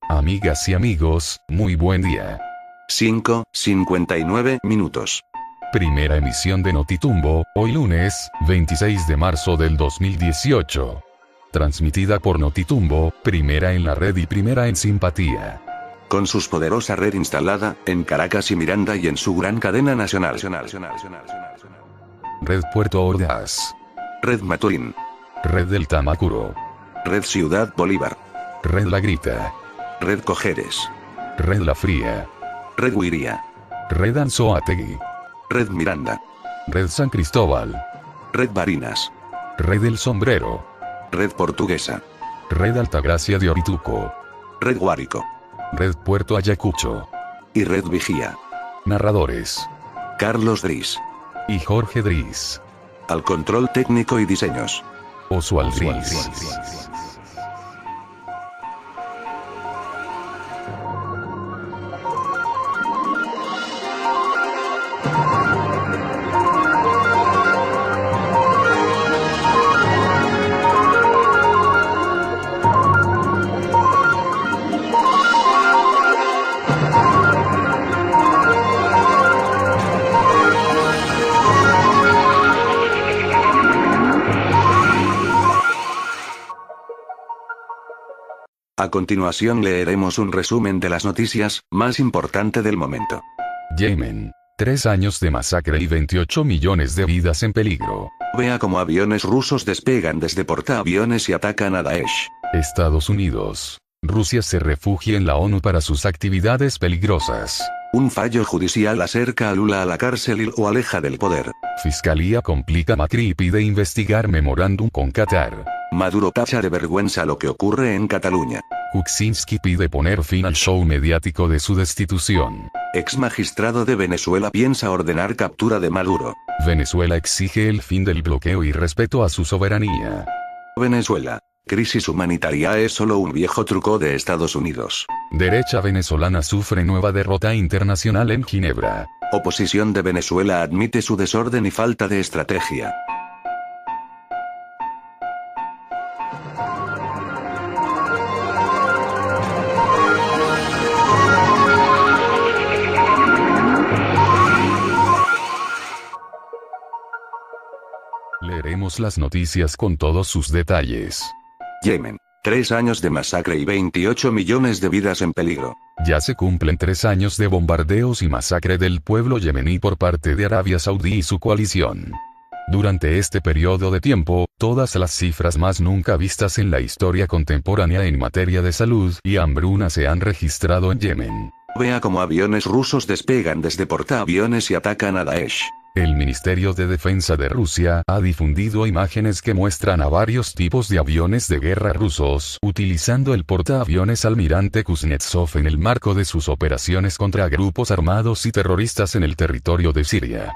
Amigas y amigos, muy buen día. 5:59 minutos. Primera emisión de Notitumbo, hoy lunes, 26 de marzo del 2018. Transmitida por Notitumbo, primera en la red y primera en simpatía. Con su poderosa red instalada, en Caracas y Miranda y en su gran cadena nacional. Red Puerto Ordaz. Red Maturín. Red del Tamacuro. Red Ciudad Bolívar. Red La Grita. Red Cojeres. Red La Fría. Red Huiría. Red Anzoátegui. Red Miranda. Red San Cristóbal. Red Barinas. Red El Sombrero. Red Portuguesa. Red Altagracia de Orituco. Red Guárico. Red Puerto Ayacucho. Y Red Vigía. Narradores: Carlos Dris y Jorge Dris. Al control técnico y diseños, Oswald Dris. A continuación leeremos un resumen de las noticias más importante del momento. Yemen. 3 años de masacre y 28 millones de vidas en peligro. Vea cómo aviones rusos despegan desde portaaviones y atacan a Daesh. Estados Unidos. Rusia se refugia en la ONU para sus actividades peligrosas. Un fallo judicial acerca a Lula a la cárcel y lo aleja del poder. Fiscalía complica Macri y pide investigar memorándum con Qatar. Maduro tacha de vergüenza lo que ocurre en Cataluña. Kuczynski pide poner fin al show mediático de su destitución. Ex magistrado de Venezuela piensa ordenar captura de Maduro. Venezuela exige el fin del bloqueo y respeto a su soberanía. Venezuela. Crisis humanitaria es solo un viejo truco de Estados Unidos. Derecha venezolana sufre nueva derrota internacional en Ginebra. Oposición de Venezuela admite su desorden y falta de estrategia. Leeremos las noticias con todos sus detalles. Yemen. 3 años de masacre y 28 millones de vidas en peligro. Ya se cumplen 3 años de bombardeos y masacre del pueblo yemení por parte de Arabia Saudí y su coalición. Durante este periodo de tiempo, todas las cifras más nunca vistas en la historia contemporánea en materia de salud y hambruna se han registrado en Yemen. Vea cómo aviones rusos despegan desde portaaviones y atacan a Daesh. El Ministerio de Defensa de Rusia ha difundido imágenes que muestran a varios tipos de aviones de guerra rusos utilizando el portaaviones Almirante Kuznetsov en el marco de sus operaciones contra grupos armados y terroristas en el territorio de Siria.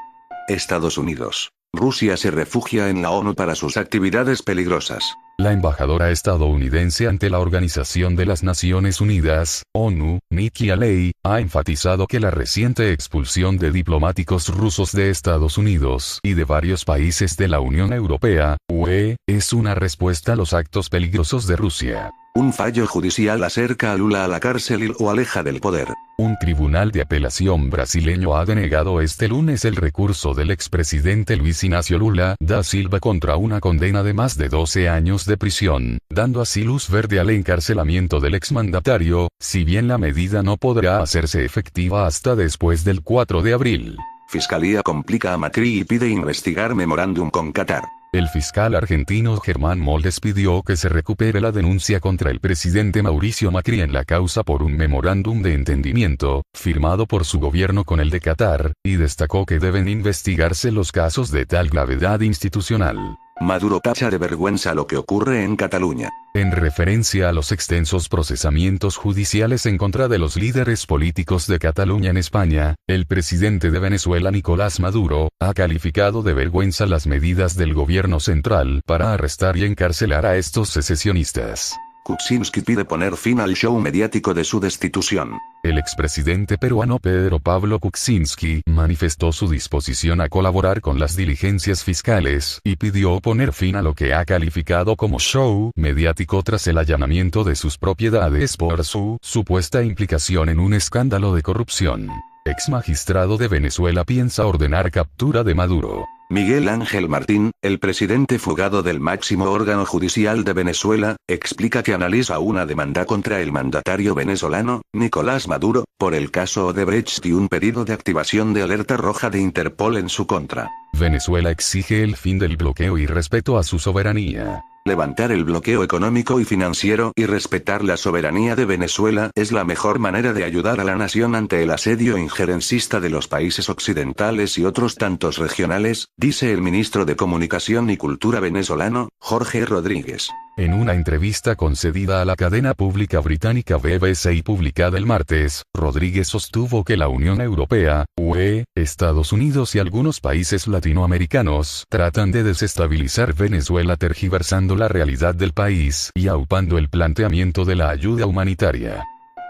Estados Unidos. Rusia se refugia en la ONU para sus actividades peligrosas. La embajadora estadounidense ante la Organización de las Naciones Unidas, ONU, Nikki Haley, ha enfatizado que la reciente expulsión de diplomáticos rusos de Estados Unidos y de varios países de la Unión Europea, UE, es una respuesta a los actos peligrosos de Rusia. Un fallo judicial acerca a Lula a la cárcel y lo aleja del poder. Un tribunal de apelación brasileño ha denegado este lunes el recurso del expresidente Luis Inácio Lula da Silva contra una condena de más de 12 años de prisión, dando así luz verde al encarcelamiento del exmandatario, si bien la medida no podrá hacerse efectiva hasta después del 4 de abril. Fiscalía complica a Macri y pide investigar memorándum con Qatar. El fiscal argentino Germán Moldes pidió que se recupere la denuncia contra el presidente Mauricio Macri en la causa por un memorándum de entendimiento, firmado por su gobierno con el de Qatar, y destacó que deben investigarse los casos de tal gravedad institucional. Maduro tacha de vergüenza lo que ocurre en Cataluña. En referencia a los extensos procesamientos judiciales en contra de los líderes políticos de Cataluña en España, el presidente de Venezuela Nicolás Maduro, ha calificado de vergüenza las medidas del gobierno central para arrestar y encarcelar a estos secesionistas. Kuczynski pide poner fin al show mediático de su destitución. El expresidente peruano Pedro Pablo Kuczynski manifestó su disposición a colaborar con las diligencias fiscales y pidió poner fin a lo que ha calificado como show mediático tras el allanamiento de sus propiedades por su supuesta implicación en un escándalo de corrupción. Ex magistrado de Venezuela piensa ordenar captura de Maduro. Miguel Ángel Martín, el presidente fugado del máximo órgano judicial de Venezuela, explica que analiza una demanda contra el mandatario venezolano, Nicolás Maduro, por el caso Odebrecht y un pedido de activación de alerta roja de Interpol en su contra. Venezuela exige el fin del bloqueo y respeto a su soberanía. Levantar el bloqueo económico y financiero y respetar la soberanía de Venezuela es la mejor manera de ayudar a la nación ante el asedio injerencista de los países occidentales y otros tantos regionales, dice el ministro de Comunicación y Cultura venezolano, Jorge Rodríguez. En una entrevista concedida a la cadena pública británica BBC y publicada el martes, Rodríguez sostuvo que la Unión Europea, UE, Estados Unidos y algunos países latinoamericanos tratan de desestabilizar Venezuela tergiversando la realidad del país y aupando el planteamiento de la ayuda humanitaria.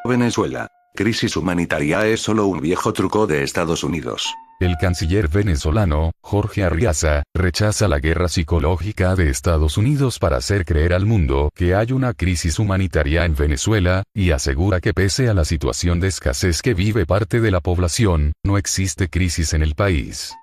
Venezuela. Crisis humanitaria es solo un viejo truco de Estados Unidos. El canciller venezolano, Jorge Arriaza, rechaza la guerra psicológica de Estados Unidos para hacer creer al mundo que hay una crisis humanitaria en Venezuela, y asegura que pese a la situación de escasez que vive parte de la población, no existe crisis en el país.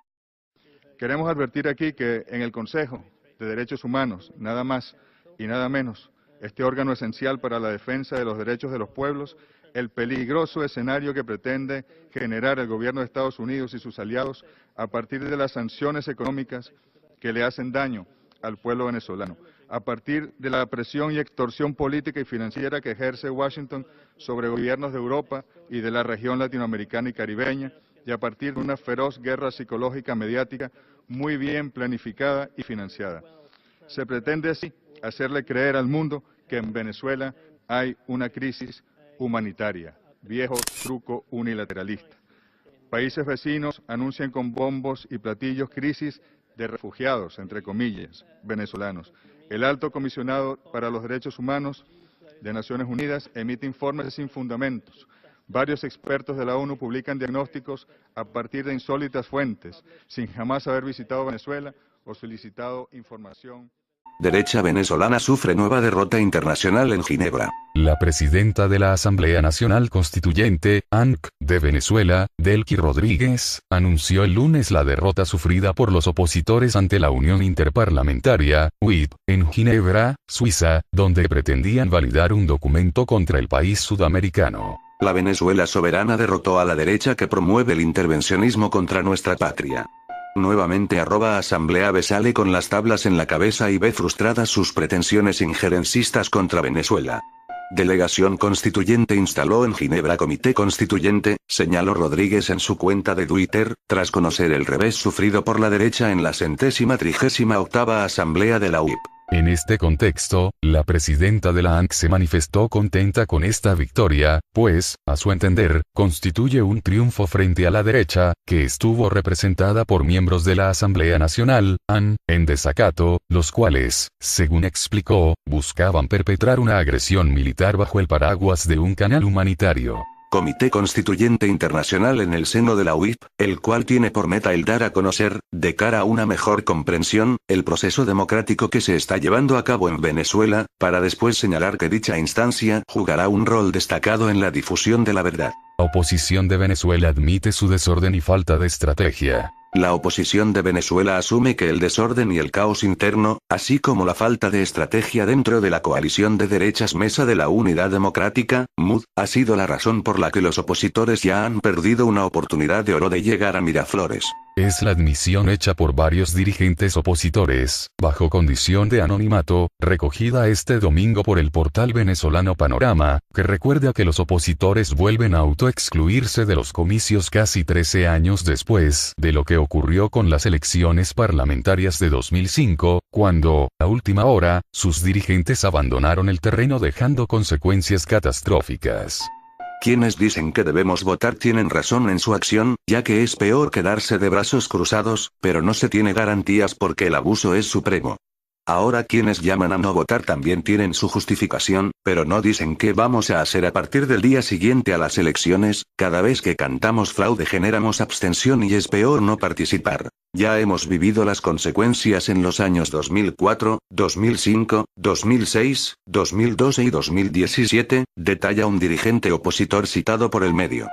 Queremos advertir aquí que en el Consejo de Derechos Humanos, nada más y nada menos, este órgano esencial para la defensa de los derechos de los pueblos, el peligroso escenario que pretende generar el gobierno de Estados Unidos y sus aliados a partir de las sanciones económicas que le hacen daño al pueblo venezolano, a partir de la presión y extorsión política y financiera que ejerce Washington sobre gobiernos de Europa y de la región latinoamericana y caribeña, y a partir de una feroz guerra psicológica mediática muy bien planificada y financiada. Se pretende así hacerle creer al mundo que en Venezuela hay una crisis humanitaria, viejo truco unilateralista. Países vecinos anuncian con bombos y platillos crisis de refugiados, entre comillas, venezolanos. El Alto Comisionado para los Derechos Humanos de Naciones Unidas emite informes sin fundamentos. Varios expertos de la ONU publican diagnósticos a partir de insólitas fuentes, sin jamás haber visitado Venezuela o solicitado información. Derecha venezolana sufre nueva derrota internacional en Ginebra. La presidenta de la Asamblea Nacional Constituyente, ANC, de Venezuela, Delcy Rodríguez, anunció el lunes la derrota sufrida por los opositores ante la Unión Interparlamentaria, UIP, en Ginebra, Suiza, donde pretendían validar un documento contra el país sudamericano. La Venezuela soberana derrotó a la derecha que promueve el intervencionismo contra nuestra patria. Nuevamente @Asamblea B sale con las tablas en la cabeza y ve frustradas sus pretensiones injerencistas contra Venezuela. Delegación Constituyente instaló en Ginebra Comité Constituyente, señaló Rodríguez en su cuenta de Twitter, tras conocer el revés sufrido por la derecha en la 138ª Asamblea de la UIP. En este contexto, la presidenta de la ANC se manifestó contenta con esta victoria, pues, a su entender, constituye un triunfo frente a la derecha, que estuvo representada por miembros de la Asamblea Nacional, AN, en desacato, los cuales, según explicó, buscaban perpetrar una agresión militar bajo el paraguas de un canal humanitario. Comité Constituyente Internacional en el seno de la UIP, el cual tiene por meta el dar a conocer, de cara a una mejor comprensión, el proceso democrático que se está llevando a cabo en Venezuela, para después señalar que dicha instancia jugará un rol destacado en la difusión de la verdad. La oposición de Venezuela admite su desorden y falta de estrategia. La oposición de Venezuela asume que el desorden y el caos interno, así como la falta de estrategia dentro de la coalición de derechas Mesa de la Unidad Democrática, MUD, ha sido la razón por la que los opositores ya han perdido una oportunidad de oro de llegar a Miraflores. Es la admisión hecha por varios dirigentes opositores, bajo condición de anonimato, recogida este domingo por el portal venezolano Panorama, que recuerda que los opositores vuelven a autoexcluirse de los comicios casi 13 años después de lo que ocurrió con las elecciones parlamentarias de 2005, cuando, a última hora, sus dirigentes abandonaron el terreno dejando consecuencias catastróficas. Quienes dicen que debemos votar tienen razón en su acción, ya que es peor quedarse de brazos cruzados, pero no se tiene garantías porque el abuso es supremo. Ahora quienes llaman a no votar también tienen su justificación, pero no dicen qué vamos a hacer a partir del día siguiente a las elecciones. Cada vez que cantamos fraude generamos abstención y es peor no participar. Ya hemos vivido las consecuencias en los años 2004, 2005, 2006, 2012 y 2017, detalla un dirigente opositor citado por el medio.